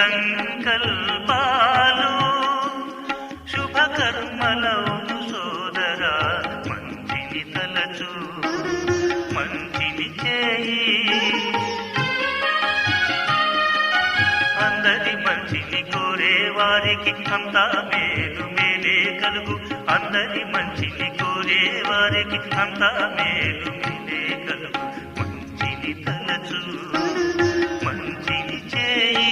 సంకల్పాలు శుభకర్మలవును సోదరా, మంచిని తలచు మంచిని చేయి. అందరి మంచిని కోరే వారికి అంతా మేలు మేలే కలుగు. అందరి మంచిని కోరే వారికి అంతా మేలు మేలే కలుగు. మంచిని తలచు మంచిని చేయి.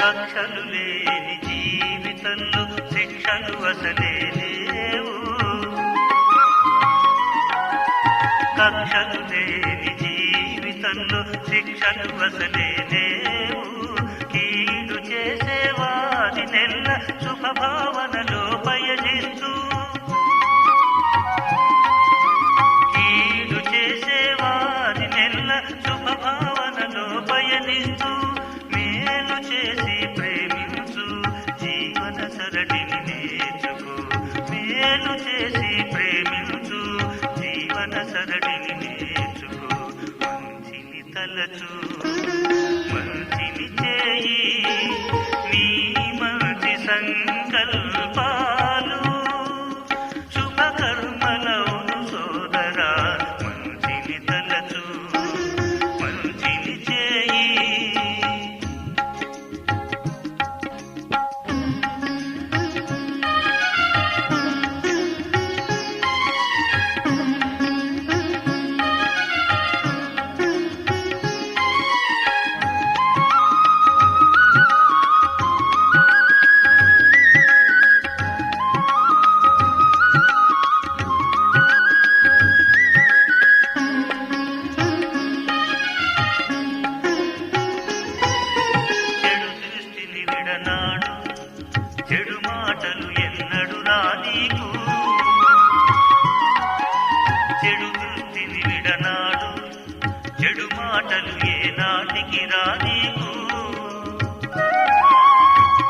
కక్షలు లేని జీవితంలో శిక్షలు అసలే లేవు. కక్షలు లేని జీవితంలో శిక్షలు అసలే లేవు. కీడు చేసేవారి నెల్ల శుభభావనలో పయనిస్తూ, కీడు చేసేవారి నెల్ల శుభభావనలో పయనిస్తూ, మేలు చేసి ప్రేమించు జీవన సరళిని నేర్చుకో. మేలు చేసి ప్రేమించు జీవన సరళిని నేర్చుకో. మంచిని తలచు మంచిని చేయి. నీ మంచి సంకల్పాలు శుభకర్మలవును సోదరా, మంచిని తలచు మంచిని చేయి. విడనాడు చెడు మాటలు ఎన్నడు రానీకు. చెడు దృష్టిని విడనాడు చెడు మాటలు ఏనాటికి రానీకు.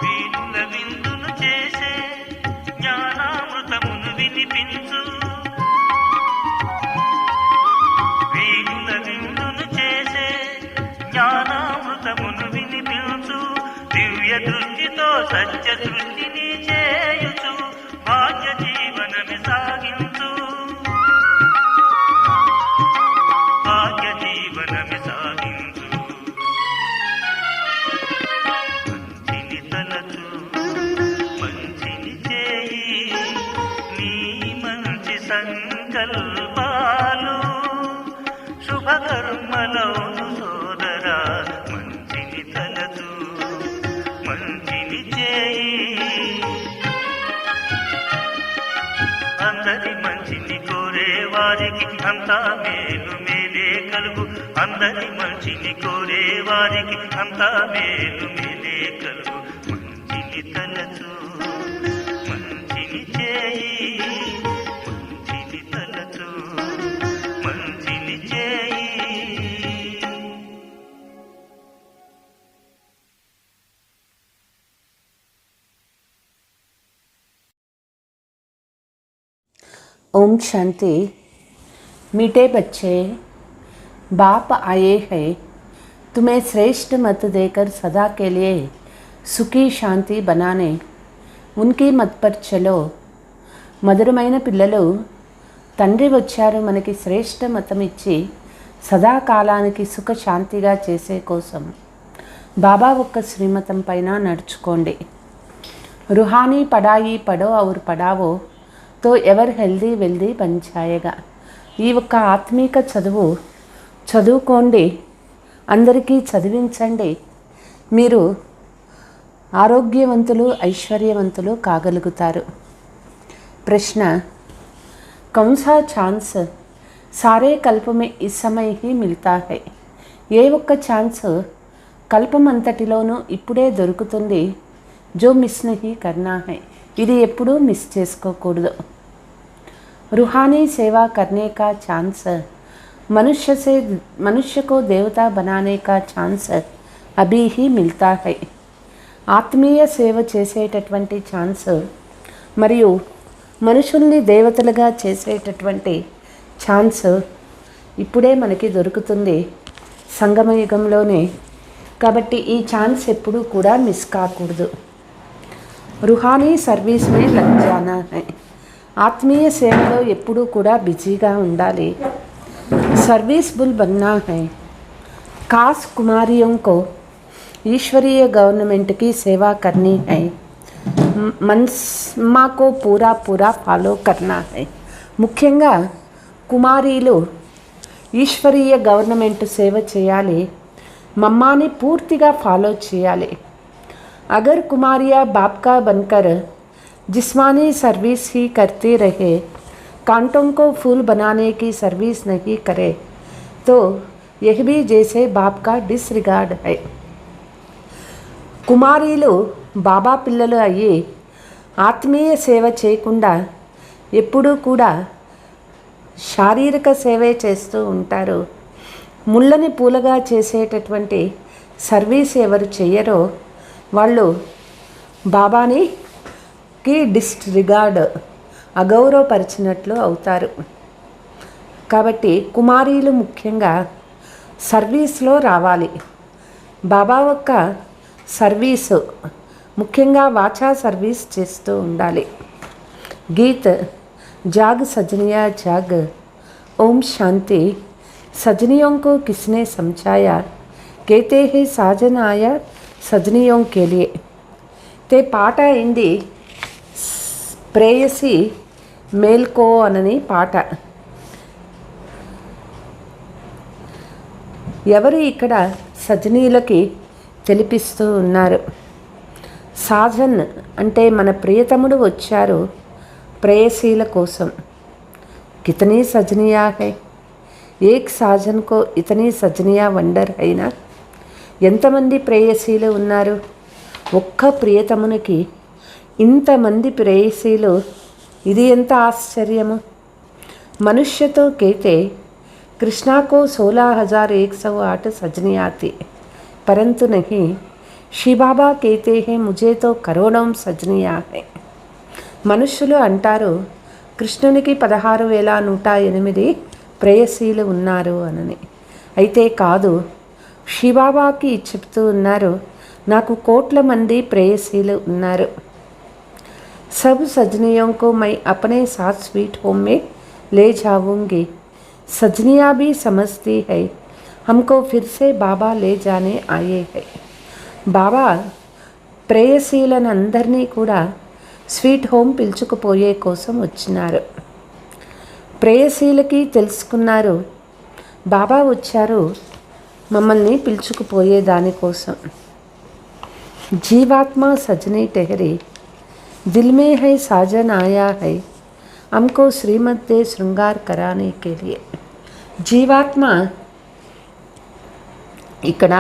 వీణుల విందును చేసే జ్ఞానామృతమును వినిపించు. వీణుల విందును చేసే జ్ఞానామృతమును వినిపించు. దివ్య దృష్టితో సత్య సృష్టిని చేయుచు భాగ్య జీవనమి సాగించు. భాగ్య జీవనమి సాగించు. మంచిని తలచు మంచిని చేయి. నీ మంచి సంకల్పాలు శుభకర్మలవును సోదరా, మంచిని తలచు మంచిని చేయి. అందరి మంచిని కోరే వారికి అంతా మేలు మేలే కలుగు. అందరి మంచిని కోరే వారికి అంతా మేలు మేలే కలుగు. మంచిని తలచు మంచిని చేయి. మంచిని తలచు మంచిని చేయి. ओम शांति। मीठे बच्चे, बाप आए हैं तुम्हें श्रेष्ठ मत देकर सदा के लिए सुखी शांति बनाने, उनकी मत पर चलो। మధురమైన పిల్లలు, తండ్రి వచ్చారు మనకి శ్రేష్ఠ మతం ఇచ్చి సదాకాలానికి సుఖశాంతిగా చేసే కోసం. బాబా ఒక్క శ్రీమతం పైన నడుచుకోండి. रूहानी पढ़ाई पढ़ो और पढ़ावो तो ఎవర్ హెల్దీ వెల్దీ బన్ జాయేగా. ఈ ఒక్క ఆత్మీక చదువుకోండి, అందరికీ చదివించండి. మీరు ఆరోగ్యవంతులు ఐశ్వర్యవంతులు కాగలుగుతారు. प्रश्न, कौन सा चांस सारे कल्प में इस समय ही मिलता है? ये ఒక్క ఛాన్స్ కల్పమంతటిలోనూ ఇప్పుడే దొరుకుతుంది. జో మిస్ నహీ కర్నా హై, ఇది ఎప్పుడూ మిస్ చేసుకోకూడదు. रूहानी सेवा करने का चांस मनुष्य को देवता बनाने का ఛాన్స్ అభీ హీ మిల్తా హై. ఆత్మీయ సేవ చేసేటటువంటి ఛాన్స్ మరియు మనుషుల్ని దేవతలుగా చేసేటటువంటి ఛాన్స్ ఇప్పుడే మనకి దొరుకుతుంది సంగమయుగంలోనే. కాబట్టి ఈ ఛాన్స్ ఎప్పుడూ కూడా మిస్ కాకూడదు. रूहानी सर्विस में लग जाना है, ఆత్మీయ సేవలో ఎప్పుడూ కూడా బిజీగా ఉండాలి. సర్వీస్ఫుల్ బన్నా హై. కాస్ కుమారియోं को ईश्वरीय गवर्नमेंट की सेवा करनी है. మన్మా को पूरा पूरा ఫాలో करना है. ముఖ్యంగా కుమారీలు ఈశ్వరీయ గవర్నమెంట్ సేవ చేయాలి. మమ్మాని పూర్తిగా ఫాలో చేయాలి. अगर कुमारियाँ बाप का बनकर जिस्मानी सर्विस ही करते रहे, कांटों को फूल बनाने की सर्विस नहीं करे, तो यह भी जैसे बाप का डिसरिगार्ड है. కుమారీలు బాబా పిల్లలు అయ్యి ఆత్మీయ సేవ చేయకుండా ఎప్పుడూ కూడా శారీరక సేవే చేస్తూ ఉంటారు. ముళ్ళని పూలగా చేసేటటువంటి సర్వీస్ ఎవరు చెయ్యరో వాళ్ళు బాబాకి డిస్రిగార్డ్, అగౌరవపరిచినట్లు అవుతారు. కాబట్టి కుమారీలు ముఖ్యంగా సర్వీస్లో రావాలి. బాబా యొక్క సర్వీసు ముఖ్యంగా వాచా సర్వీస్ చేస్తూ ఉండాలి. గీత్ జాగ్ సజనియా జాగ్, ఓం శాంతి. సజనియోं को किसने समझाया, कहते हैं साजन आया సజనియోं के लिए. ते పాట అయింది ప్రేయసి మేల్కో అనని పాట. ఎవరు ఇక్కడ సజనీలకి తెలిపిస్తూ ఉన్నారు. సాజన్ అంటే మన ప్రియతముడు వచ్చారు ప్రేయసీల కోసం. కితనీ సజనియా హై, ఏక్ సాజన్ కో ఇతనీ సజనియా వండర్ అయినా. ఎంతమంది ప్రేయసీలు ఉన్నారు? ఒక్క ప్రియతమునికి ఇంతమంది ప్రేయసీలు, ఇది ఎంత ఆశ్చర్యము. మనుష్యతో కేతే कृष्णा को 16,108 सजनियाँ थी, परंतु नहीं, श्री बाबा कहते हैं मुझे तो करोड़ों सजनियाँ हैं. మనుష్యులు అంటారు కృష్ణునికి 16,108 ప్రేయసీలు ఉన్నారు అనని. అయితే కాదు, శివబాబాకి చెప్తూ ఉన్నారు నాకు కోట్ల మంది ప్రేయసీలు ఉన్నారు. सब सजनियों को मैं अपने साथ स्वीट होम में ले जाऊंगी. सजनियाँ भी समझती है हमको फिर से बाबा ले जाने आए हैं. బాబా ప్రేయసీలను అందరినీ కూడా స్వీట్ హోమ్ పిలుచుకుపోయే కోసం వచ్చినారు. ప్రేయసీలకి తెలుసుకున్నారు బాబా వచ్చారు మమ్మల్ని పిలుచుకుపోయే దానికోసం. జీవాత్మ సజనీ టెహరీ, దిల్ మే హై సాజన్ ఆయా హై हमको श्रीमत दे श्रृंगार कराने के लिए. జీవాత్మ ఇక్కడ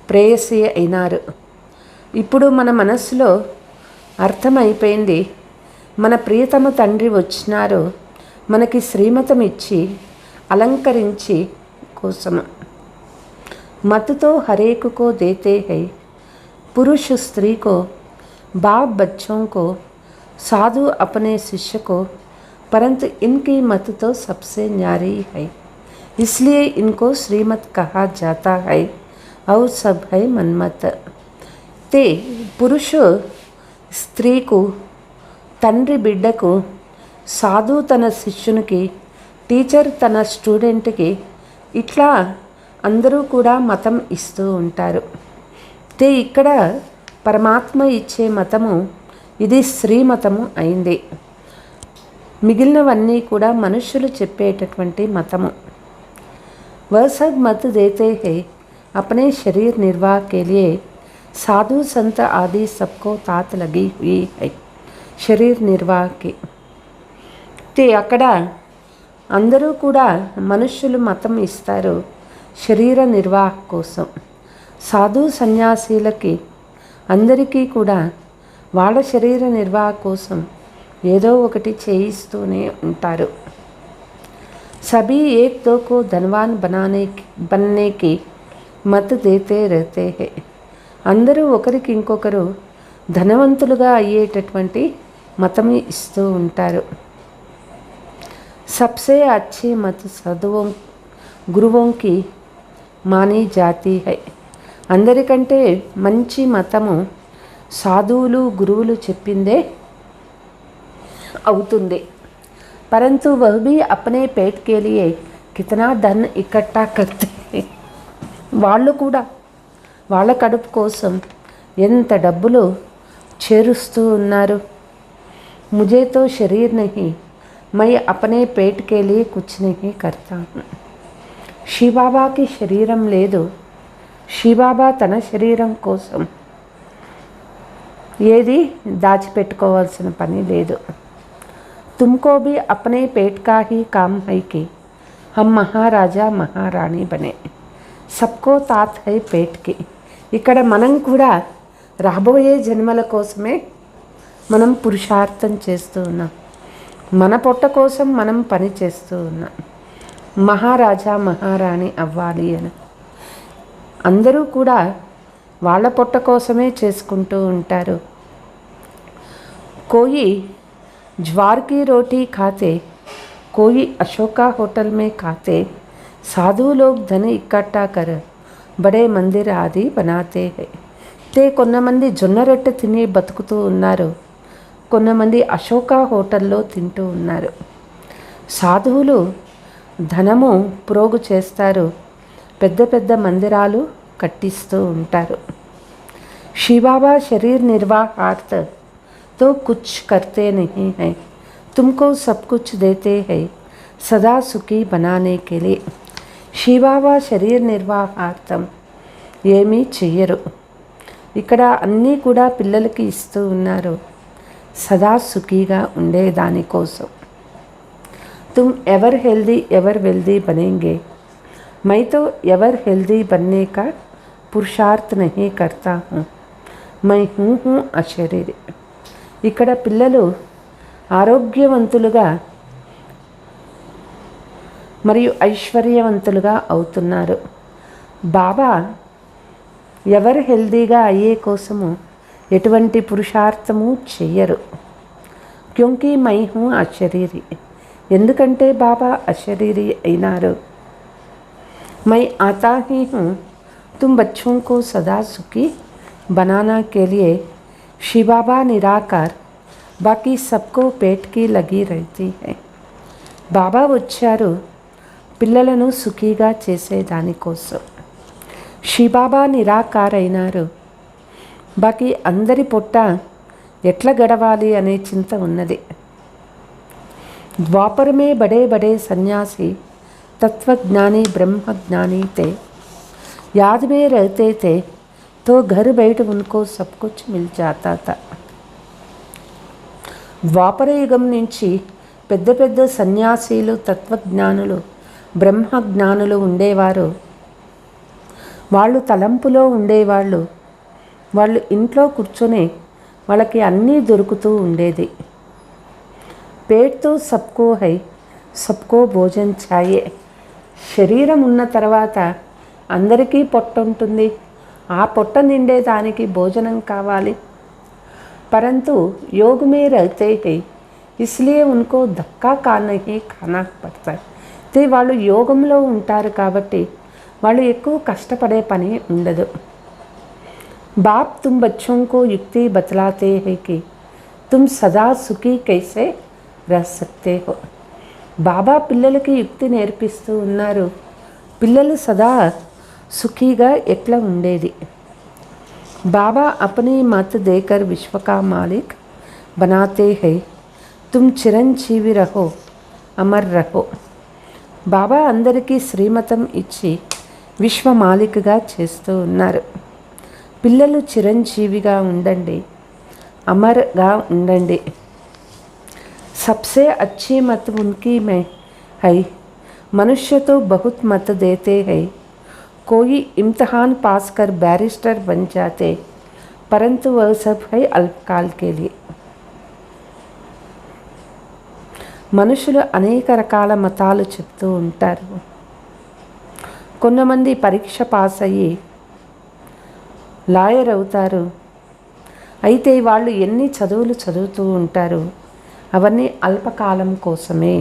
ప్రేయసి అయినారు. ఇప్పుడు మన మనస్సులో అర్థమైపోయింది మన ప్రియతమ తండ్రి వచ్చినారు మనకి శ్రీమతం ఇచ్చి అలంకరించి కోసము. మత్తో హరేకు కో దేతే హై, పురుష స్త్రీ కో, बाप बच्चों को, साधु अपने शिष्य को, परंतु इनकी मत तो सबसे न्यारी है, इसलिए इनको श्रीमत कहा जाता है और सब है मनमत. ते పురుష స్త్రీకు, తండ్రి బిడ్డకు, సాధు తన శిష్యునికి, టీచర్ తన స్టూడెంట్కి, ఇట్లా అందరూ కూడా మతం ఇస్తూ ఉంటారు. తే ఇక్కడ పరమాత్మ ఇచ్చే మతము ఇది శ్రీమతము అయింది. మిగిలినవన్నీ కూడా మనుష్యులు చెప్పేటటువంటి మతము. वह सब मत देते हैं अपने शरीर निर्वाह के लिए, साधु संत आदि सबको तात लगी हुई है शरीर निर्वाह की. అక్కడ అందరూ కూడా మనుష్యులు మతం ఇస్తారు శరీర నిర్వాహ కోసం. సాధు సన్యాసీలకి అందరికీ కూడా వాళ్ళ శరీర నిర్వాహ కోసం ఏదో ఒకటి చేయిస్తూనే ఉంటారు. सभी एक दो को धनवान बनने की మత్ దేతే రహతే హై. అందరూ ఒకరికి ఇంకొకరు ధనవంతులుగా అయ్యేటటువంటి మతం ఇస్తూ ఉంటారు. సబ్సే అచ్చీ మత్ గురువుకి మానీ జాతీ హై. అందరికంటే మంచి మతము సాధువులు గురువులు చెప్పిందే అవుతుంది. परंतु वह भी अपने पेट के लिए कितना धन इकट्ठा करते हैं. వాళ్ళు కూడా వాళ్ళ కడుపు కోసం ఎంత డబ్బులు చేరుస్తూ ఉన్నారు. मुझे तो शरीर नहीं, मैं अपने पेट के लिए कुछ नहीं करता. శివబాబాకి శరీరం లేదు. శివబాబా తన శరీరం కోసం ఏది దాచిపెట్టుకోవాల్సిన పని లేదు. तुमको भी अपने पेट का ही काम है कि हम महाराजा महाराणी बने. सबको तात है पेट की. ఇక్కడ మనం కూడా రాబోయే జన్మల కోసమే మనం పురుషార్థం చేస్తూ ఉన్నాం. మన పొట్ట కోసం మనం పని చేస్తూ ఉన్నాం. మహారాజా మహారాణి అవ్వాలి అని అందరూ కూడా వాళ్ళ పొట్ట కోసమే చేసుకుంటూ ఉంటారు. కోయి ज्वार की रोटी खाते, कोई अशोका होटल में खाते. साधु लोग धन इकट्ठा कर बड़े मंदिर आदि बनाते हैं. కొంతమంది జొన్న రొట్టె తిని బతుకుతూ ఉన్నారు. కొంతమంది అశోకా హోటల్లో తింటూ ఉన్నారు. సాధువులు ధనము ప్రోగు చేస్తారు. పెద్ద పెద్ద మందిరాలు కట్టిస్తూ ఉంటారు. శివబాబా శరీర్ నిర్వాహార్థ तो कुछ करते नहीं हैं. तुमको सब कुछ देते हैं सदा सुखी बनाने के लिए. శివబాబా శరీర నిర్వాహార్థం ఏమీ చెయ్యరు. ఇక్కడ అన్నీ కూడా పిల్లలకి ఇస్తూ ఉన్నారు సదా సుఖీగా ఉండేదానికోసం. तुम एवर हेल्दी एवर वेल्दी बनेंगे. मैं तो एवर हेल्दी बनने का पुरुषार्थ नहीं करता हूँ. मैं हूँ अशरीरी. ఇక్కడ పిల్లలు ఆరోగ్యవంతులుగా మరియు ఐశ్వర్యవంతులుగా అవుతున్నారు. బాబా ఎవరు హెల్దీగా అయ్యే కోసము ఎటువంటి పురుషార్థము చెయ్యరు. క్యోంకి మై హూ అశరీరి. ఎందుకంటే బాబా అశరీరి అయినారు. మై ఆతా హీ హూ తుమ్ బచ్చోं को सदा सुखी बनाना के लिए. శివబాబా నిరాకార్ బాకీ సబ్కో పేట్కి లగి రహతీ హై. బాబా వచ్చారు పిల్లలను సుఖీగా చేసేదానికోసం. శివబాబా నిరాకార్ అయినారు. బాకీ అందరి పొట్ట ఎట్లా గడవాలి అనే చింత ఉన్నది. द्वापर में बड़े बड़े सन्यासी तत्वज्ञानी ब्रह्मज्ञानी थे. याद में रहते थे तो घर बैठ उनको सब कुछ मिल जाता था. ద్వాపర యుగం నుంచి పెద్ద పెద్ద సన్యాసీలు తత్వజ్ఞానులు బ్రహ్మజ్ఞానులు ఉండేవారు. వాళ్ళు తలంపులో ఉండేవాళ్ళు. వాళ్ళు ఇంట్లో కూర్చొని వాళ్ళకి అన్నీ దొరుకుతూ ఉండేది. పేట్తో సబ్కో హై సబ్కో భోజన్ ఛాయే. శరీరం ఉన్న తర్వాత అందరికీ పొట్ట ఉంటుంది. ఆ పొట్ట నిండేదానికి భోజనం కావాలి. परंतु योग में रहते हैं इसलिए उनको धक्का नहीं खाना पड़ता है. వాళ్ళు యోగంలో ఉంటారు కాబట్టి వాళ్ళు ఎక్కువ కష్టపడే పని ఉండదు. बाप तुम बच्चों को युक्ति बतलाते हैं कि तुम सदा सुखी कैसे रह सकते हो. బాబా పిల్లలకి యుక్తి నేర్పిస్తూ ఉన్నారు. పిల్లలు సదా సుఖీగా ఎట్లా ఉండేది. बाबा अपनी मत देकर विश्व का मालिक बनाते हैं. तुम चिरंजीवी रहो अमर रहो. బాబా అందరికీ శ్రీమతం ఇచ్చి విశ్వ మాలికగా చేస్తూ ఉన్నారు. పిల్లలు చిరంజీవిగా ఉండండి, అమర్గా ఉండండి. सबसे अच्छी मत उनकी में है. मनुष्य तो बहुत मत देते हैं. कोई इम्तिहान पास कर बैरिस्टर बन जाते, परंतु वह सब है अल्पकाल के लिए। మనుషులు అనేక రకాల మతాలు చెప్తూ ఉంటారు. కొంతమంది పరీక్ష పాస్ అయ్యి లాయర్ అవుతారు. అయితే వాళ్ళు ఎన్ని చదువులు చదువుతూ ఉంటారు, అవన్నీ అల్పకాలం కోసమే,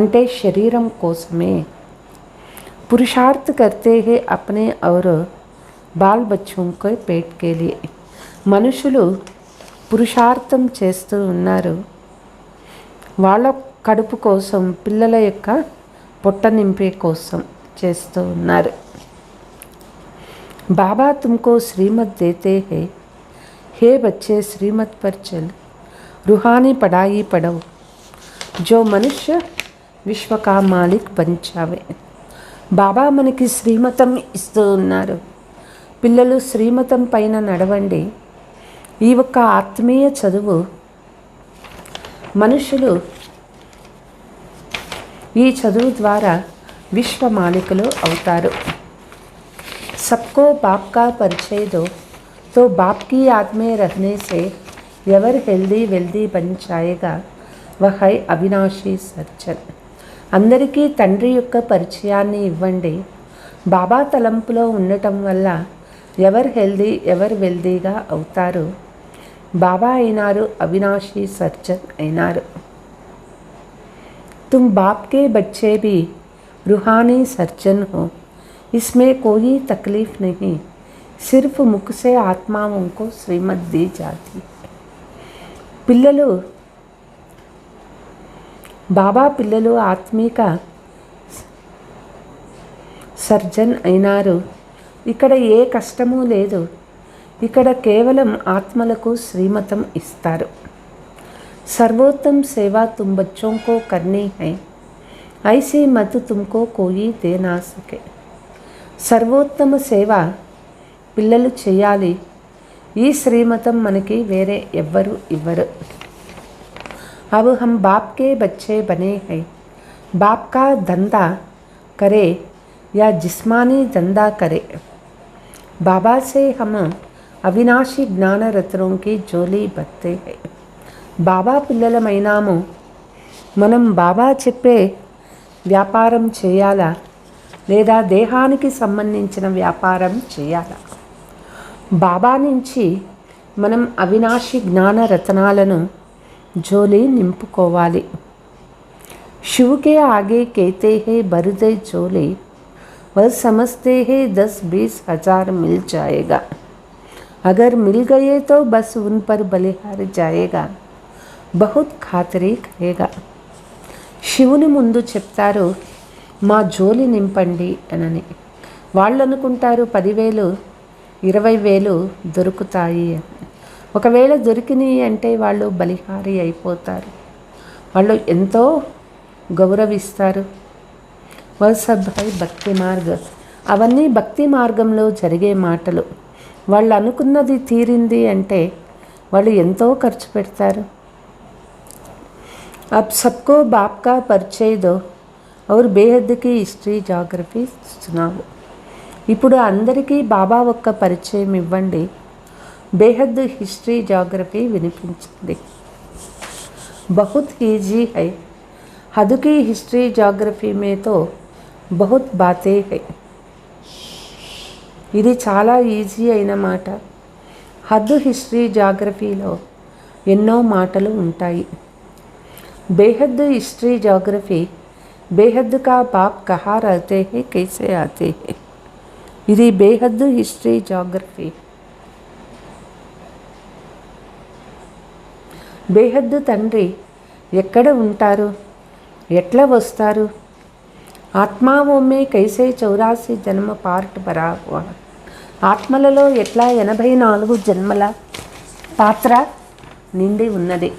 అంటే శరీరం కోసమే. పురుషార్థ करते हैं अपने और बाल बच्चों के पेट के लिए. మనుషులు పురుషార్థం చేస్తూ ఉన్నారు, వాళ్ళ కడుపు కోసం, పిల్లల యొక్క పొట్ట నింపే కోసం చేస్తూ ఉన్నారు. बाबा तुमको श्रीमत देते हैं, हे बच्चे श्रीमत पर चल, रूहानी पढ़ाई पढ़ो, जो मनुष्य विश्व का मालिक बन जावे. బాబా మనకి శ్రీమతం ఇస్తూ ఉన్నారు. పిల్లలు శ్రీమతం పైన నడవండి. ఈ ఒక్క ఆత్మీయ చదువు మనుషులు ఈ చదువు ద్వారా విశ్వ మాలికులు అవుతారు. सबको बाप का परिचय दो, तो बाप की याद में रहने से ఎవరు హెల్దీ వెల్దీ బన్ జాయేగా వహ్ హై అవినాశీ సర్జన్. అందరికీ తండ్రి యొక్క పరిచయాన్ని ఇవ్వండి. బాబా తలంపులో ఉండటం వల్ల ఎవరు హెల్దీ ఎవరు వెల్దీగా అవుతారు. బాబా అయినారు, అవినాశీ సర్జన్ అయినారు. तुम बाप के बच्चे भी रूहानी सर्जन हो, इसमें कोई तकलीफ नहीं. सिर्फ मुख से आत्माओं को श्रीमत दी जाती है. పిల్లలు బాబా పిల్లలు ఆత్మిక సర్జన్ అయినారు. ఇక్కడ ఏ కష్టము లేదు. ఇక్కడ కేవలం ఆత్మలకు శ్రీమతం ఇస్తారు. सर्वोत्तम सेवा तुम बच्चों को करनी है, ऐसी मत तुमको कोई दे ना सके. సర్వోత్తమ సేవ పిల్లలు చేయాలి. ఈ శ్రీమతం మనకి వేరే ఎవ్వరు ఇవ్వరు. अब हम बाप के बच्चे बने हैं. बाप का धंधा करे या जिस्मानी धंधा करे, बाबा से हम अविनाशी ज्ञान रत्नों की झोली भरते हैं. బాబా పిల్లలమైనాము. మనం బాబా చెప్పే వ్యాపారం చేయాలా లేదా దేహానికి సంబంధించిన వ్యాపారం చేయాలా? బాబా నుంచి మనం అవినాశి జ్ఞాన రత్నాలను జోలి నింపుకోవాలి. శివుకే ఆగే కేతే హే బరుదే జోలి, వह समझते हैं 10-20 हज़ार मिल जाएगा. अगर मिल गए तो बस उन पर बलिहार जाएगा. बहुत ఖాతరీ కరేగా. శివుని ముందు చెప్తారు, మా జోలి నింపండి అనని. వాళ్ళు అనుకుంటారు 10,000 20,000 దొరుకుతాయి అని. ఒకవేళ దొరికినాయి అంటే వాళ్ళు బలిహారి అయిపోతారు. వాళ్ళు ఎంతో గౌరవిస్తారు. వసభై భక్తి మార్గ, అవన్నీ భక్తి మార్గంలో జరిగే మాటలు. వాళ్ళు అనుకున్నది తీరింది అంటే వాళ్ళు ఎంతో ఖర్చు పెడతారు. अब सबको बाप का परिचय दो और बेहद की हिस्ट्री జాగ్రఫీ सुनाओ. ఇప్పుడు అందరికీ బాబా ఒక్క పరిచయం ఇవ్వండి, బేహద్ హిస్టరీ జాగ్రఫీ వినిపించండి. बहुत ఈజీ है, हद की हिस्ट्री జాగ్రఫీ में तो बहुत बातें है. ఇది చాలా ఈజీ అయిన మాట. హద్ హిస్టరీ జాగ్రఫీలో ఎన్నో మాటలు ఉంటాయి. बेहद हिस्ट्री जोग्राफी, बेहद का बाप कहाँ रहते हैं, कैसे आते हैं. ఇది బేహద్ హిస్టరీ జాగ్రఫీ. బేహద్ తండ్రి ఎక్కడ ఉంటారు, ఎట్లా వస్తారు. ఆత్మావో మే కైసే 84 జన్మ పార్ట్ భరా హువా. ఆత్మలలో ఎట్లా 84 జన్మల పాత్ర నిండి ఉన్నది.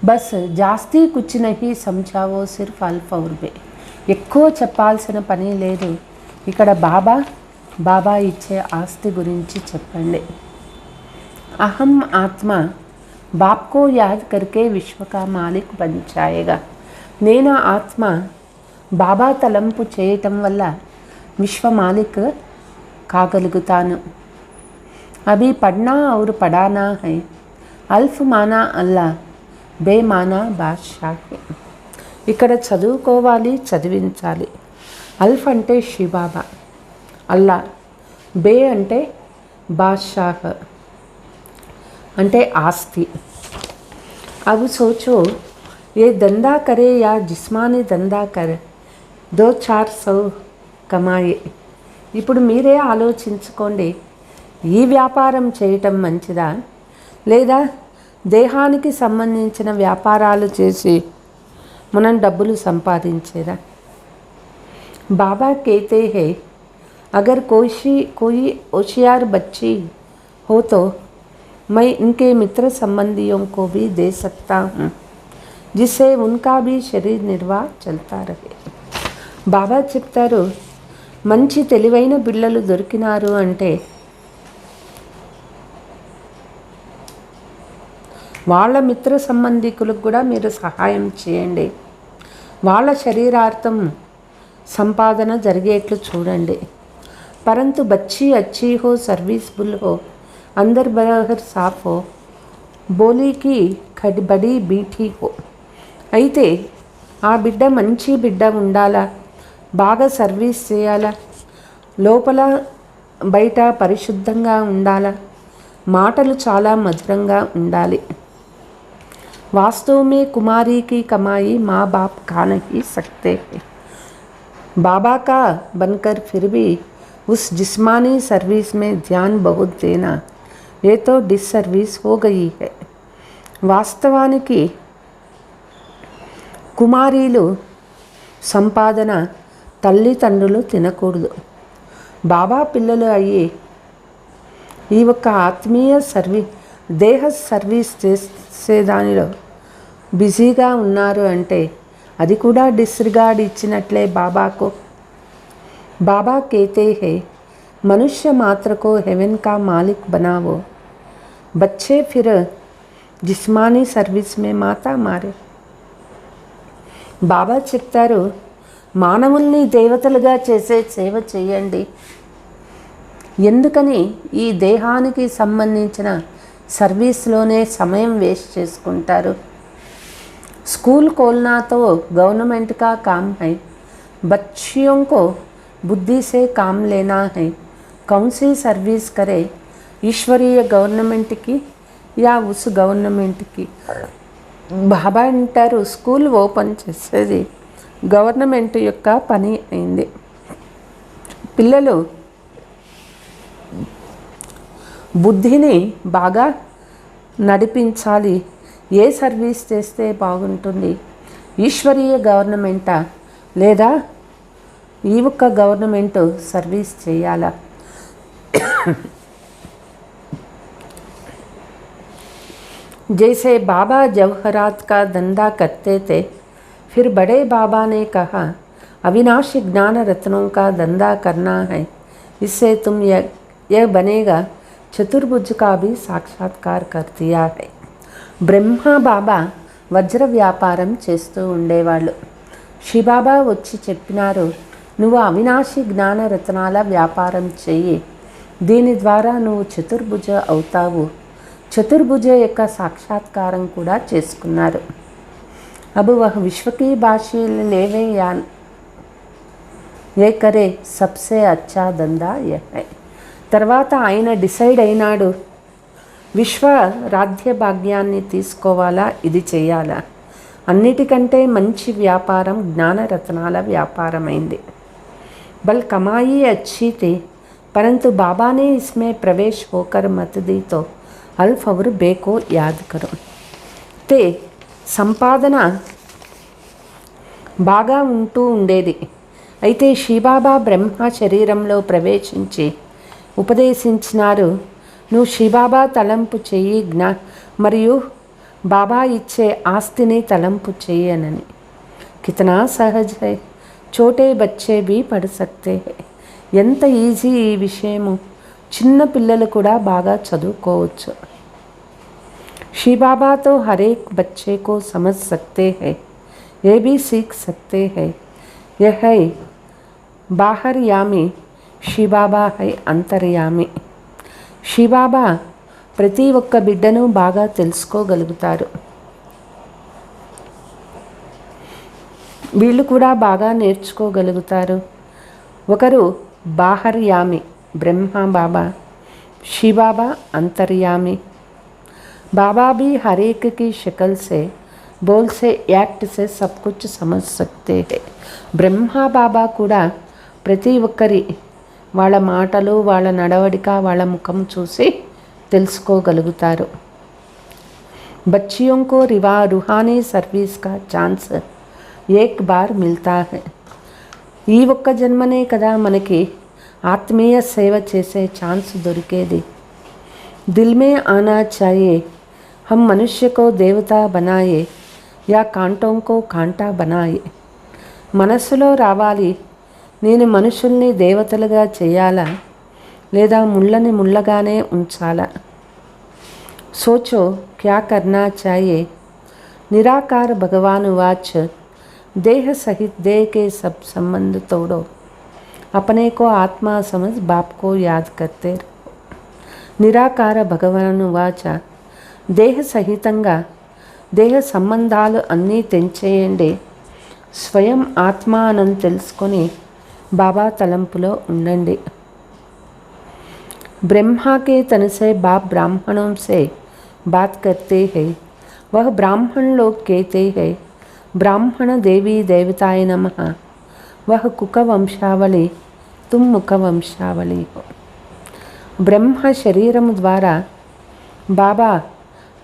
బస్ జాస్తి కుచ్ నహీ సమझाవో సిర్ఫ్ అల్ఫ్ ఔర్ బే. ఎక్కువ చెప్పాల్సిన పని లేదు. ఇక్కడ బాబా ఇచ్చే ఆస్తి గురించి చెప్పండి. అహం ఆత్మ బాప్కో యాద్ కర్కే విశ్వ కా మాలిక్ బన్ జాయేగా. నేను ఆత్మ బాబా తలంపు చేయటం వల్ల విశ్వ మాలిక్ కాగలుగుతాను. అభి పడ్నా ఔర్ పడానా హై, అల్ఫ్ మానా అల్లా, బేమానా బాద్షా హై. ఇక్కడ చదువుకోవాలి, చదివించాలి. అల్ఫ్ అంటే శివబాబా, అల్లా, బే అంటే బాద్షాహ్ అంటే ఆస్తి. अब सोचो ये धंधा करे या जिस्मानी धंधा करे, 2-400 కమాయే. ఇప్పుడు మీరే ఆలోచించుకోండి, ఈ వ్యాపారం చేయటం మంచిదా లేదా దేహానికి సంబంధించిన వ్యాపారాలు చేసి మనం డబ్బులు సంపాదించేదా? बाबा कहते हैं अगर कोई होशियार बच्ची हो तो मैं इनके मित्र संबंधियों को भी दे सकता हूँ, जिससे उनका भी शरीर निर्वाह चलता रहे. బాబా చెప్తారు, మంచి తెలివైన పిల్లలు దొరికినారు అంటే వాళ్ళ మిత్ర సంబంధికులకు కూడా మీరు సహాయం చేయండి. వాళ్ళ శరీరార్థం సంపాదన జరిగేట్లు చూడండి. పరంతు బచ్చి అచ్చి హో, సర్వీస్ఫుల్ హో, అందర్ బరహర్ సాఫ్ హో, బోలీకి బడి బీఠీ హో. అయితే ఆ బిడ్డ మంచి బిడ్డ ఉండాలా, బాగా సర్వీస్ చేయాలా, లోపల బయట పరిశుద్ధంగా ఉండాలా, మాటలు చాలా మధురంగా ఉండాలి. वास्तव में कुमारी की कमाई माँ बाप खा नहीं सकते हैं. बाबा का बनकर फिर भी उस जिस्मानी सर्विस में ध्यान बहुत देना, ये तो डिसर्विस हो गई है. వాస్తవానికి కుమారీలు సంపాదన తల్లిదండ్రులు తినకూడదు. బాబా పిల్లలు అయ్యి ఈ ఒక్క ఆత్మీయ దేహ సర్వీస్ చేసేదానిలో బిజీగా ఉన్నారు అంటే అది కూడా డిస్రిగార్డ్ ఇచ్చినట్లే బాబాకు. బాబా कहते हैं मनुष्य मात्र को हेवन का मालिक बनाओ, बच्चे फिर जिस्मानी सर्विस में माता मारे. బాబా చెప్తారు, మానవుల్ని దేవతలుగా చేసే సేవ చేయండి. ఎందుకని ఈ దేహానికి సంబంధించిన సర్వీస్లోనే సమయం వేస్ట్ చేసుకుంటారు? स्कूल खोलना तो गवर्नमेंट का काम है, बच्चियों को बुद्धि से काम लेना है. कौन सी सर्विस करे, ईश्वरीय गवर्नमेंट की या उस गवर्नमेंट की? బాబా అంటారు, స్కూల్ ఓపెన్ చేసేది గవర్నమెంట్ యొక్క పని అయింది. పిల్లలు బుద్ధిని బాగా నడిపించాలి. ఏ సర్వీస్ చేస్తే బాగుంటుంది? ఈశ్వరీయ గవర్నమెంటా లేదా ఈ ఒక్క గవర్నమెంట్ సర్వీస్ చేయాలా? जैसे बाबा जवाहरात का धंधा करते थे, फिर बड़े बाबा ने कहा अविनाशी ज्ञान रत्नों का धंधा करना है, इससे तुम यह बनेगा. चतुर्भुज का भी साक्षात्कार कर दिया है. బ్రహ్మ బాబా వజ్ర వ్యాపారం చేస్తూ ఉండేవాళ్ళు. శివబాబా వచ్చి చెప్పినారు, నువ్వు అవినాశి జ్ఞానరత్నాల వ్యాపారం చెయ్యి, దీని ద్వారా నువ్వు చతుర్భుజ అవుతావు. చతుర్భుజ యొక్క సాక్షాత్కారం కూడా చేసుకున్నారు. अब वह विश्व की बादशाही लेवे या ये करे, सबसे अच्छा धंधा यह है. తర్వాత ఆయన డిసైడ్ అయినాడు, విశ్వ రాజ్య భాగ్యాన్ని తీసుకోవాలా, ఇది చేయాలా? అన్నిటికంటే మంచి వ్యాపారం జ్ఞానరత్నాల వ్యాపారమైంది. బల్ కమాయి अच्छी थी, परंतु बाबा ने इसमें प्रवेश होकर मत दी तो अल्फ और बे को याद करो. ते సంపాదన బాగా ఉంటూ ఉండేది. అయితే శివబాబా బ్రహ్మ శరీరంలో ప్రవేశించి ఉపదేశించినారు, నువ్వు శివబాబా తలంపు చెయ్యి, మరియు బాబా ఇచ్చే ఆస్తిని తలంపు చెయ్యనని. కితనా సహజ్ హై, చోటే బచ్చే భీ పఢ్ సక్తే హై. ఎంత ఈజీ ఈ విషయము, చిన్న పిల్లలు కూడా బాగా చదువుకోవచ్చు. శివబాబా तो हर एक बच्चे को समझ सकते हैं, ये भी सीख सकते हैं. यह है బాహర్యామి, శివబాబా హై అంతర్యామి. శివబాబా ప్రతి ఒక్క బిడ్డను బాగా తెలుసుకోగలుగుతారు. వీళ్ళు కూడా బాగా నేర్చుకోగలుగుతారు. ఒకరు బాహర్యామి బ్రహ్మ బాబా, శివబాబా अंतर्यामी. बाबा भी हर एक की शक्ल से, बोल से, एक्ट से सब कुछ समझ सकते हैं. బ్రహ్మ బాబా కూడా ప్రతి ఒక్కరి వాళ్ళ మాటలు, వాళ్ళ నడవడిక, వాళ్ళ ముఖం చూసి తెలుసుకోగలుగుతారు. बच्चियों को रूहानी सर्विस का चांस एक बार मिलता है. ఈ ఒక్క జన్మనే కదా మనకి ఆత్మీయ సేవ చేసే ఛాన్స్ దొరికేది. दिल में आना चाहिए हम मनुष्य को देवता बनाए या कांटों को कांटा बनाए. మనస్సులో రావాలి, నేను మనుషుల్ని దేవతలుగా చేయాలా లేదా ముళ్ళని ముళ్ళగానే ఉంచాలా. सोचो क्या करना चाहिए. निराकार भगवान वाच देह सहित देह के सब संबंध तोड़ो. अपने को आत्मा समझ बाप को याद करते रहो. నిరాకార భగవాను వాచ దేహ సహితంగా దేహ సంబంధాలు అన్నీ తెంచేయండి. స్వయం ఆత్మ అని తెలుసుకొని బాబా తలంపులో ఉండండి. ब्रह्मा के तन से बाप ब्राह्मणों से बात करते हैं. वह ब्राह्मण लोग कहते हैं ब्राह्मण देवी देवताय नमः. वह कुक वंशावली, तुम मुख वंशावली हो. బ్రహ్మ శరీరం ద్వారా బాబా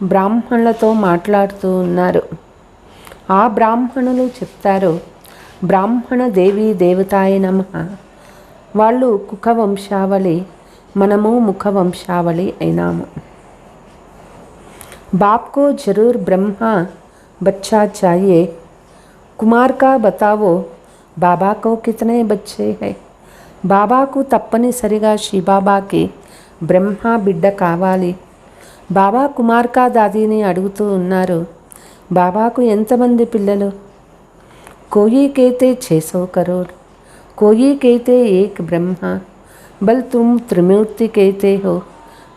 బ్రాహ్మణులతో మాట్లాడుతూ ఉన్నారు. ఆ బ్రాహ్మణులు చెప్తారు బ్రాహ్మణ దేవీ దేవతాయ నమః. వాళ్ళు కుక వంశావళి, మనము ముఖ వంశావళి అయినాము. बाप को जरूर ब्रह्मा बच्चा चाहिए. कुमार का बताओ बाबा को कितने बच्चे हैं. బాబాకు తప్పనిసరిగా శివబాబాకి బ్రహ్మ బిడ్డ కావాలి. బాబా కుమార్కా దాదీని అడుగుతూ ఉన్నారు, బాబాకు ఎంతమంది పిల్లలు? కోయి కేతే 600 करोड़, कोई कहते एक ब्रह्मा, बल तुम त्रिमूर्ति कहते हो,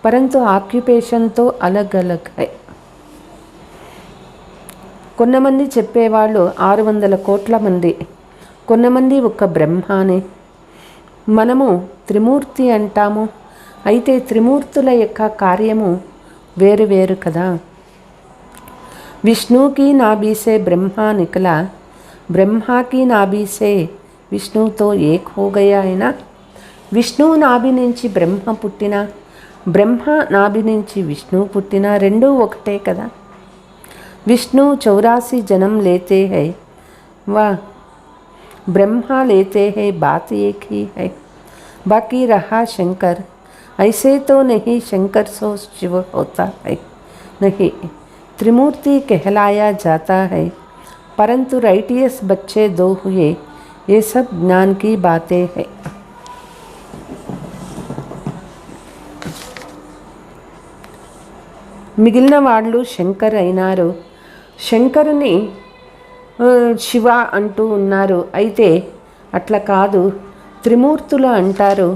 परंतु ఆక్యుపేషన్ तो अलग अलग है. కొంతమంది చెప్పేవాళ్ళు 600 కోట్ల మంది, కొంతమంది ఒక బ్రహ్మాని. మనము త్రిమూర్తి అంటాము. అయితే త్రిమూర్తుల యొక్క కార్యము వేరు వేరు కదా. विष्णु की नाभि से ब्रह्मा निकला, ब्रह्मा की नाभि से विष्णु तो एक हो गया है ना. విష్ణు నాభి నుంచి బ్రహ్మ పుట్టిన, బ్రహ్మ నాభి నుంచి విష్ణు పుట్టిన, రెండూ ఒకటే కదా. విష్ణు 84 जन्म लेते हैं, वाह ब्रह्मा लेते हैं, बात एक ही है. बाकी रहा शंकर, ऐसे तो नहीं शंकर सो शिव होता है. नहीं, त्रिमूर्ति कहलाया जाता है, परंतु राइटियस बच्चे 2 हुए, ये सब ज्ञान की बातें हैं. మిగిలిన వాళ్ళు శంకర్ అయినారు. శంకరుని శివ అంటూ ఉన్నారు. అయితే అట్లా కాదు, త్రిమూర్తులు అంటారు.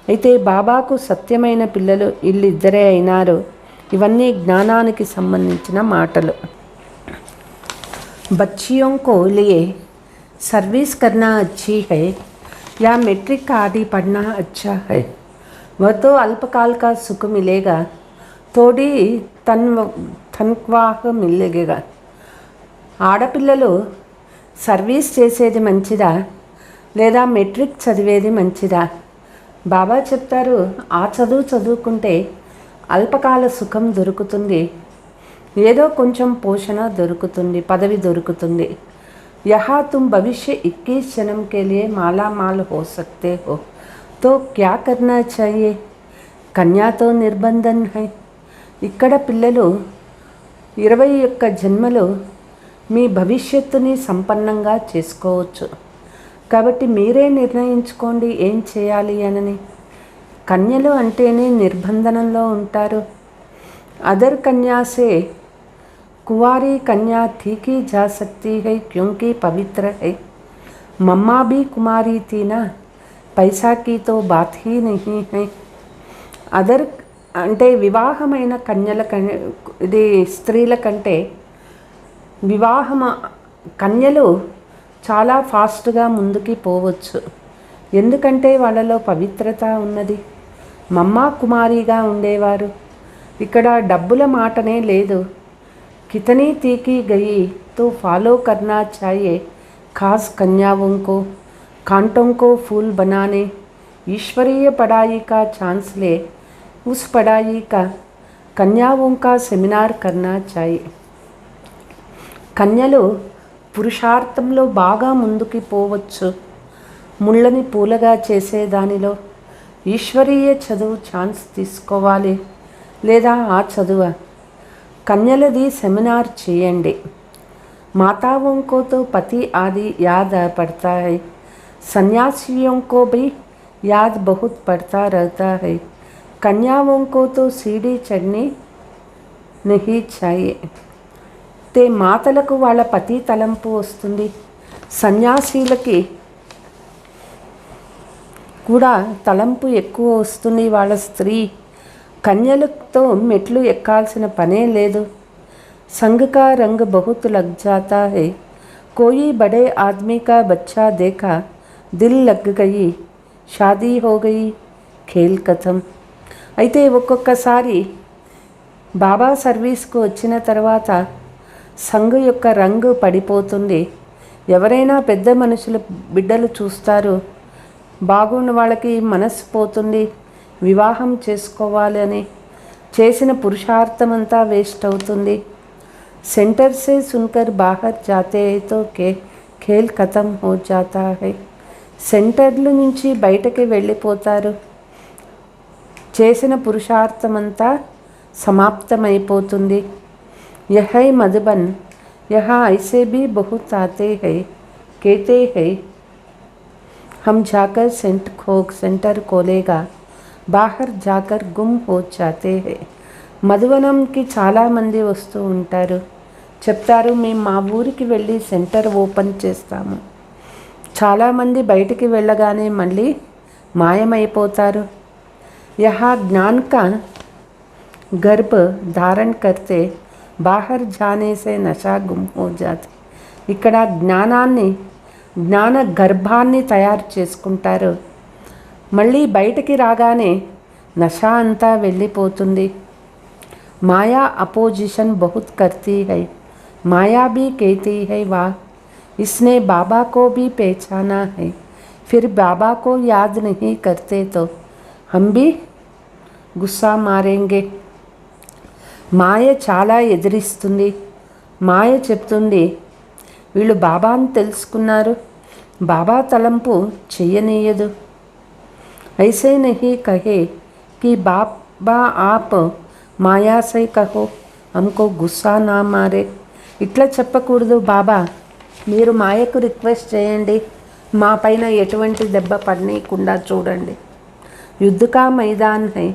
అయితే బాబాకు సత్యమైన పిల్లలు వీళ్ళిద్దరే అయినారు. ఇవన్నీ జ్ఞానానికి సంబంధించిన మాటలు. बच्चियों को लिए सर्विस करना अच्छी है या मैट्रिक आदि पढ़ना अच्छा है. वह तो अल्पकाल का सुख मिलेगा, थोड़ी तनख्वाह मिलेगा. ఆడపిల్లలు సర్వీస్ చేసేది మంచిదా లేదా మెట్రిక్ చదివేది మంచిదా? బాబా చెప్తారు, ఆ చదువుకుంటే అల్పకాల సుఖం దొరుకుతుంది, ఏదో కొంచెం పోషణ దొరుకుతుంది, పదవి దొరుకుతుంది. यहाँ तुम भविष्य 21 जन्म के लिए माला माल हो सकते हो, तो क्या करना चाहिए? कन्या तो निर्बंधन है. ఇక్కడ పిల్లలు 21 జన్మలు మీ భవిష్యత్తుని సంపన్నంగా చేసుకోవచ్చు. కాబట్టి మీరే నిర్ణయించుకోండి ఏం చేయాలి అని. కన్యలు అంటేనే నిర్బంధనంలో ఉంటారు. అదర్ కన్యాసే कुंवारी कन्या थी की जा सकती है क्योंकि पवित्र है. मम्मा भी कुमारी थी ना, पैसा की तो बात ही नहीं है. అదర్ అంటే వివాహమైన ఇది స్త్రీల కంటే కన్యలు చాలా ఫాస్ట్గా ముందుకి పోవచ్చు. ఎందుకంటే వాళ్ళలో పవిత్రత ఉన్నది. మమ్మా కుమారిగా ఉండేవారు. ఇక్కడ డబ్బుల మాటనే లేదు. కితనీ తీకి గయి తో ఫాలో కర్నా చాయే ఖాస్ కన్యాओं को कांटों को फूल बनाने. ईश्वरीय पढ़ाई का चांस ले उस पढ़ाई का कन्याओं का सेमिनार करना चाहिए. కన్యలు పురుషార్థంలో బాగా ముందుకి పోవచ్చు. ముళ్ళని పూలగా చేసేదానిలో ఈశ్వరీయ చదువు ఛాన్స్ తీసుకోవాలి. లేదా ఆ చదువు కన్యలది సెమినార్ చేయండి. माताओं को तो पति आदि याद पड़ता है. सन्यासियों को भी याद बहुत पड़ता रहता है. कन्याओं को तो सीढ़ी चढ़नी नहीं चाहिए. ते మాతలకు వాళ్ళ పతి తలంపు వస్తుంది. సన్యాసీలకి కూడా తలంపు ఎక్కువ వస్తుంది. వాళ్ళ స్త్రీ కన్యలతో మెట్లు ఎక్కాల్సిన పనే లేదు. संग का रंग बहुत लग जाता है. कोई बड़े आदमी का बच्चा देखा, दिल लग गई, शादी हो गई, खेल खत्म. అయితే ఒక్కొక్కసారి బాబా సర్వీస్కు వచ్చిన తర్వాత సంఘ్ యొక్క రంగు పడిపోతుంది. ఎవరైనా పెద్ద మనుషుల బిడ్డలు చూస్తారు, బాగున్న వాళ్ళకి మనసు పోతుంది, వివాహం చేసుకోవాలి అని. చేసిన పురుషార్థమంతా వేస్ట్ అవుతుంది. सेंटर से सुनकर बाहर जाते हैं तो खेल खत्म हो जाता है. సెంటర్ల నుంచి బయటకి వెళ్ళిపోతారు. చేసిన పురుషార్థమంతా సమాప్తమైపోతుంది. यह है मधुबन, यहाँ ऐसे भी बहुत आते हैं, कहते हैं हम जाकर सेंटर खोलेगा, बाहर जाकर गुम हो जाते हैं. మధువనంకి చాలామంది వస్తూ ఉంటారు. చెప్తారు మేము మా ఊరికి వెళ్ళి సెంటర్ ఓపెన్ చేస్తాము. చాలామంది బయటికి వెళ్ళగానే మళ్ళీ మాయమైపోతారు. యహా జ్ఞాన్ కా గర్భ ధారణ కర్తే బాహర్ జానే సే నషా గుమ్ హో జాతే. ఇక్కడ జ్ఞాన గర్భాన్ని తయారు చేసుకుంటారు. మళ్ళీ బయటికి రాగానే నషా అంతా వెళ్ళిపోతుంది. माया अपोजिशन बहुत करती है. माया भी कहती है वाह इसने बाबा को भी पहचाना है, फिर बाबा को याद नहीं करते तो हम भी गुस्सा मारेंगे. మాయ చాలా ఎదిరిస్తుంది. మాయ చెప్తుంది వీళ్ళు బాబాను తెలుసుకున్నారు, బాబా తలంపు చెయ్యనీయదు. ऐसे नहीं कहे कि बाबा आप మాయా సై కహో హమ్కో గుస్సా నా మారే. ఇట్లా చెప్పకూడదు, బాబా మీరు మాయకు రిక్వెస్ట్ చేయండి, మా పైన ఎటువంటి దెబ్బ పడనీయకుండా చూడండి. युद्ध का मैदान है,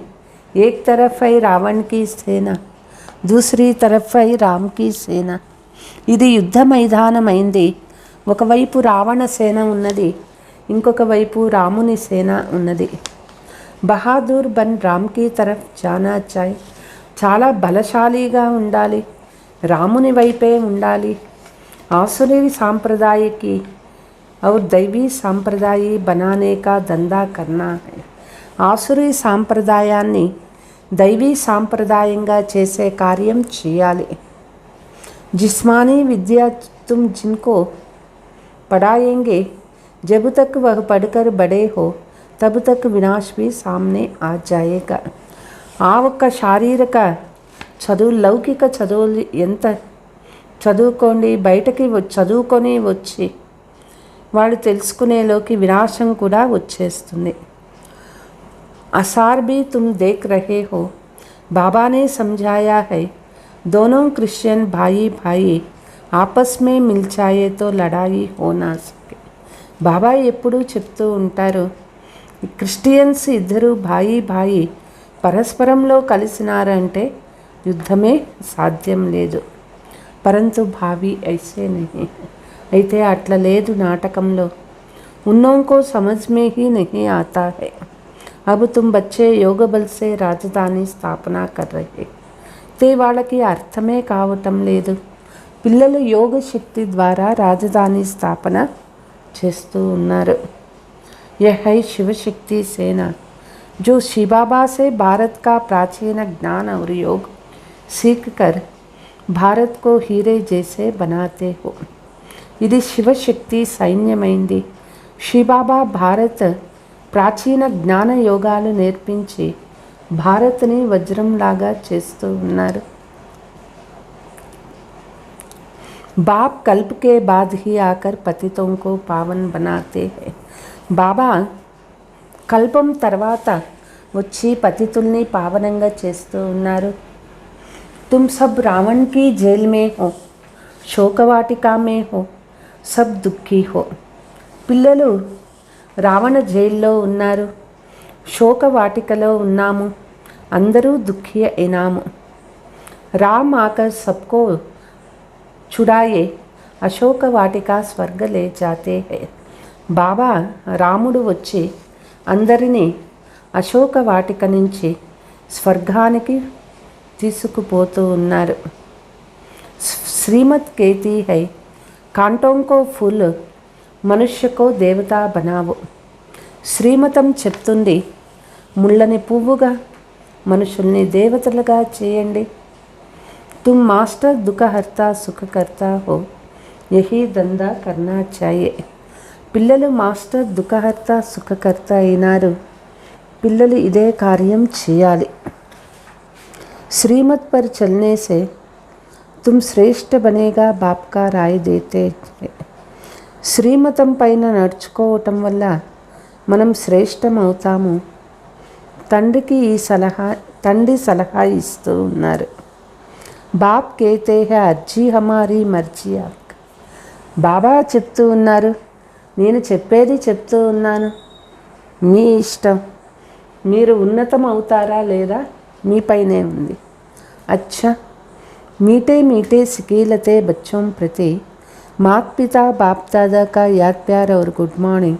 एक तरफ है रावण की सेना, दूसरी तरफ है राम की सेना. ఇది యుద్ధ మైదానమైంది. ఒకవైపు రావణ సేన ఉన్నది, ఇంకొక వైపు రాముని సేన ఉన్నది. బహాదూర్ బన్ రామ్ की तरफ जाना चाहिए. చాలా బలశాలిగా ఉండాలి, రాముని వైపే ఉండాలి. आसुरी सांप्रदाय की और दैवी सांप्रदाय बनाने का धंधा करना है. ఆసురీ సాంప్రదాయాన్ని దైవీ సాంప్రదాయంగా చేసే కార్యం చేయాలి. जिस्मानी विद्या तुम जिनको पढ़ाएंगे जब तक वह पढ़कर बड़े हो तब तक विनाश भी सामने आ जाएगा. ఆ ఒక్క శారీరక చదువు, లౌకిక చదువులు ఎంత చదువుకోండి, బయటకి చదువుకొని వచ్చి వాళ్ళు తెలుసుకునేలోకి వినాశం కూడా వచ్చేస్తుంది. అసార్ भी तुम देख रहे हो, बाबा ने समझाया है दोनों क्रिश्चियन भाई भाई आपस में मिल जाए तो लड़ाई हो ना सके. బాబా ఎప్పుడూ చెప్తూ ఉంటారు క్రిస్టియన్స్ ఇద్దరు భాయి పరస్పరంలో కలిసినారంటే యుద్ధమే సాధ్యం లేదు. పరంతు భావి ఐసే నహీ. అయితే అట్లా లేదు నాటకంలో. उन लोगों को समझ में ही नहीं आता है। अब तुम बच्चे योग बल से రాజధాని స్థాపన कर रहे తే వాళ్ళకి అర్థమే కావటం లేదు. పిల్లలు యోగ శక్తి ద్వారా రాజధాని స్థాపన చేస్తూ ఉన్నారు. यह है शिव शक्ति सेना जो शिव बाबा से भारत का प्राचीन ज्ञान और योग सीख कर भारत को हीरे जैसे बनाते हो. ఇది శివశక్తి సైన్యమైంది. శివబాబా భారత్ ప్రాచీన జ్ఞాన యోగాలు నేర్పించి భారత్ని వజ్రంలాగా చేస్తూ ఉన్నారు. बाप कल्प के बाद ही आकर पतितों को पावन बनाते हैं. బాబా కల్పం తర్వాత వచ్చి పతితుల్ని పావనంగా చేస్తూ ఉన్నారు. तुम सब रावण की जेल में हो, శోకవాటికా में हो, सब दुखी हो. పిల్లలు రావణ జైల్లో ఉన్నారు, శోకవాటికలో ఉన్నాము, అందరూ దుఃఖి అయినాము. రామ్ ఆకర్ సబ్కో చుడాయే అశోక వాటిక స్వర్గ లే జాతే హై. బాబా రాముడు వచ్చి అందరినీ అశోక వాటిక నుంచి స్వర్గానికి తీసుకుపోతూ ఉన్నారు. శ్రీమత్ కేతి హై కాంటోంకో ఫుల్ మనుష్యకో దేవతా బనావు. శ్రీమతం చెప్తుంది, ముళ్ళని పువ్వుగా మనుషుల్ని దేవతలుగా చేయండి. तुम मास्टर दुखहर्ता सुखकर्ता हो, यही धंधा करना चाहिए. పిల్లలు మాస్టర్ దుఃఖహర్త సుఖకర్త అయినారు, పిల్లలు ఇదే కార్యం చేయాలి. श्रीमत पर चलने से तुम श्रेष्ठ बनेगा बाप का राय देते. శ్రీమతం పైన నడుచుకోవటం వల్ల మనం శ్రేష్టం అవుతాము. తండ్రి సలహా ఇస్తూ ఉన్నారు. బాప్ కేతే హై అర్జీ హమారీ మర్జీ ఆప్. బాబా చెప్తూ ఉన్నారు, నేను చెప్పేది చెప్తూ ఉన్నాను, మీ ఇష్టం, మీరు ఉన్నతం అవుతారా లేదా మీపైనే ఉంది. అచ్చా मीठे मीठे सिकीलते बच्चों प्रति मात पिता बाप दादा का याद प्यार और गुड मॉर्निंग.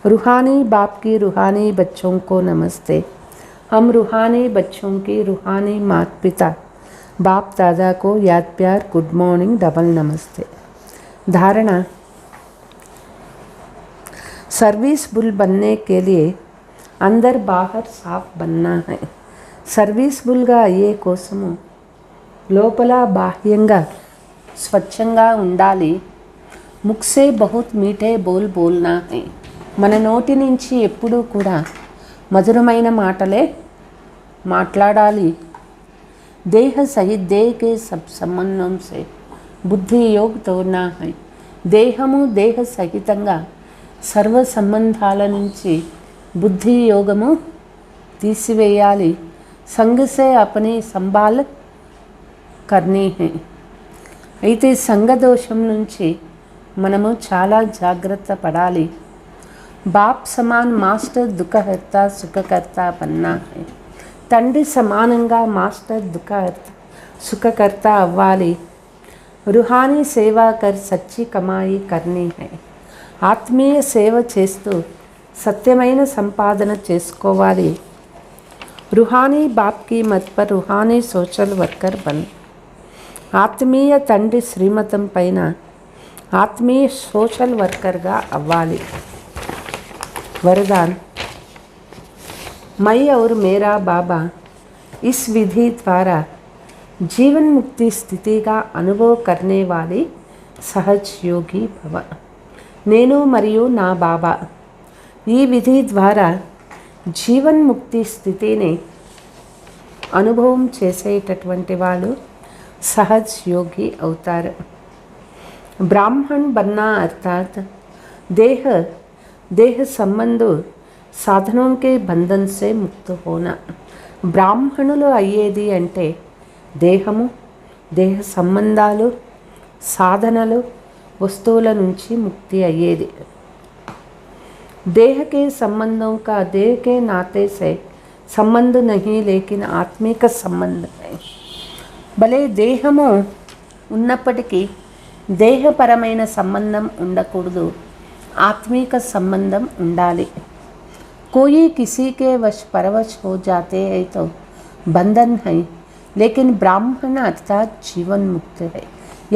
रूहानी बाप की रूहानी बच्चों को नमस्ते. हम रूहानी बच्चों की रूहानी मात पिता बाप दादा को याद प्यार गुड मॉर्निंग डबल नमस्ते. धारणा, सर्विस बुल बनने के लिए अंदर बाहर साफ बनना है. सर्विस बुల్గా అయ్యే కోసము లోపల బాహ్యంగా స్వచ్ఛంగా ఉండాలి. ముక్సే బహుత్ మీఠే బోల్ బోల్నా హై. మన నోటి నుంచి ఎప్పుడూ కూడా మధురమైన మాటలే మాట్లాడాలి. देह सहित देह के सब संबंधों से बुद्धि योग तोड़ना है. దేహము దేహ సహితంగా సర్వ సంబంధాల నుంచి బుద్ధి యోగము తీసివేయాలి. సంగ సే అపని సంభాల్ కర్నీ హై. అయితే సంగదోషం నుంచి మనము చాలా జాగ్రత్త పడాలి. బాప్ సమాన్ మాస్టర్ దుఃఖహర్త సుఖకర్త బన్నా హై. తండ్రి సమానంగా మాస్టర్ దుఃఖహర్త సుఖకర్త అవ్వాలి. రుహానీ సేవా కర్ సచ్చి కమాయి కర్నీ హై. ఆత్మీయ సేవ చేస్తూ సత్యమైన సంపాదన చేసుకోవాలి. రుహానీ బాప్ కి మత్ per Ruhani social worker bun. ఆత్మీయ తండ్రి శ్రీమతం పైన ఆత్మీయ సోషల్ వర్కర్గా అవ్వాలి. वरदान, मैं और मेरा बाबा इस विधि द्वारा जीवन मुक्ति स्थिति का अनुभव करने वाली सहज योगी भव. నేను మరియు నా బాబా ఈ విధి ద్వారా జీవన్ ముక్తి స్థితిని అనుభవం చేసేటటువంటి వాళ్ళు సహజ్ యోగి అవుతారు. ब्राह्मण बनना अर्थात देह संबंध साधनों के बंधन से मुक्त होना. బ్రాహ్మణులు అయ్యేది అంటే దేహము, దేహ సంబంధాలు, సాధనలు, వస్తువుల నుంచి ముక్తి అయ్యేది. देह के संबंधों का देह के नाते से संबंध नहीं, लेकिन आत्मिक संबंध है. భలే దేహము ఉన్నప్పటికీ దేహపరమైన సంబంధం ఉండకూడదు, ఆత్మీక సంబంధం ఉండాలి. कोई किसी के वश परवश हो जाते हैं तो बंधन है, लेकिन ब्राह्मण अर्थात जीवन मुक्त है.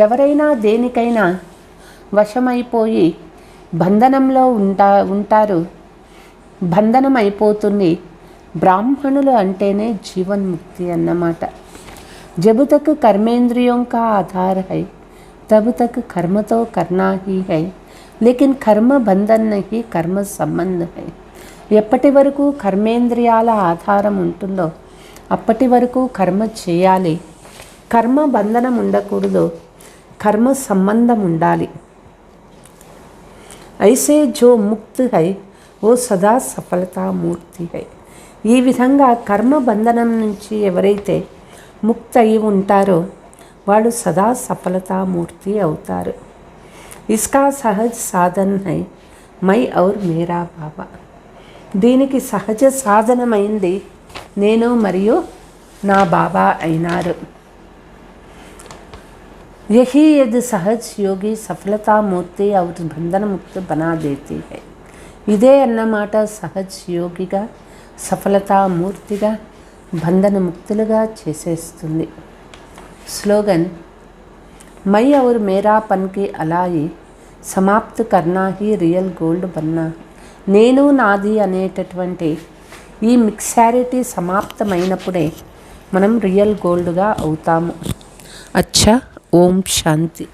ఎవరైనా దేనికైనా వశమైపోయి బంధనంలో ఉంటారు, బంధనం అయిపోతుంది. బ్రాహ్మణులు అంటేనే జీవన్ముక్తి అన్నమాట. जब तक कर्मेंद्रियों का आधार है तब तक कर्म तो करना ही है, लेकिन कर्म बंधन नहीं, कर्म संबंध है. ఎప్పటి వరకు కర్మేంద్రియాల ఆధారం ఉంటుందో అప్పటి వరకు కర్మ చేయాలి. కర్మ బంధనం ఉండకూడదు, కర్మ సంబంధం ఉండాలి. ఐసే జో ముక్త్ హై ఓ సదా సఫలతా మూర్తి హై. ఈ విధంగా కర్మ బంధనం నుంచి ఎవరైతే ముక్త అయి ఉంటారో వాళ్ళు సదా సఫలతా మూర్తి అవుతారు. ఇస్కా సహజ్ సాధన్ హై మై ఔర్ మేరా బాబా. దీనికి సహజ సాధనమైంది నేను మరియు నా బాబా అయినారు. యహీ యద్ సహజ్ యోగి సఫలతా మూర్తి ఔర్ బంధన ముక్త బనా దేతి హై. ఇదే అన్నమాట సహజ్ యోగిగా, సఫలతా మూర్తిగా, బంధన ముక్తులుగా చేసేస్తుంది. స్లోగన్ మై ఔర్ మేరా పన్ కి అలాయి సమాప్త్ కర్నా హీ రియల్ గోల్డ్ బన్నా. నేను నాది అనేటటువంటి ఈ మిక్సారిటీ సమాప్తమైనప్పుడే మనం రియల్ గోల్డ్గా అవుతాము. అచ్చా, ఓం శాంతి.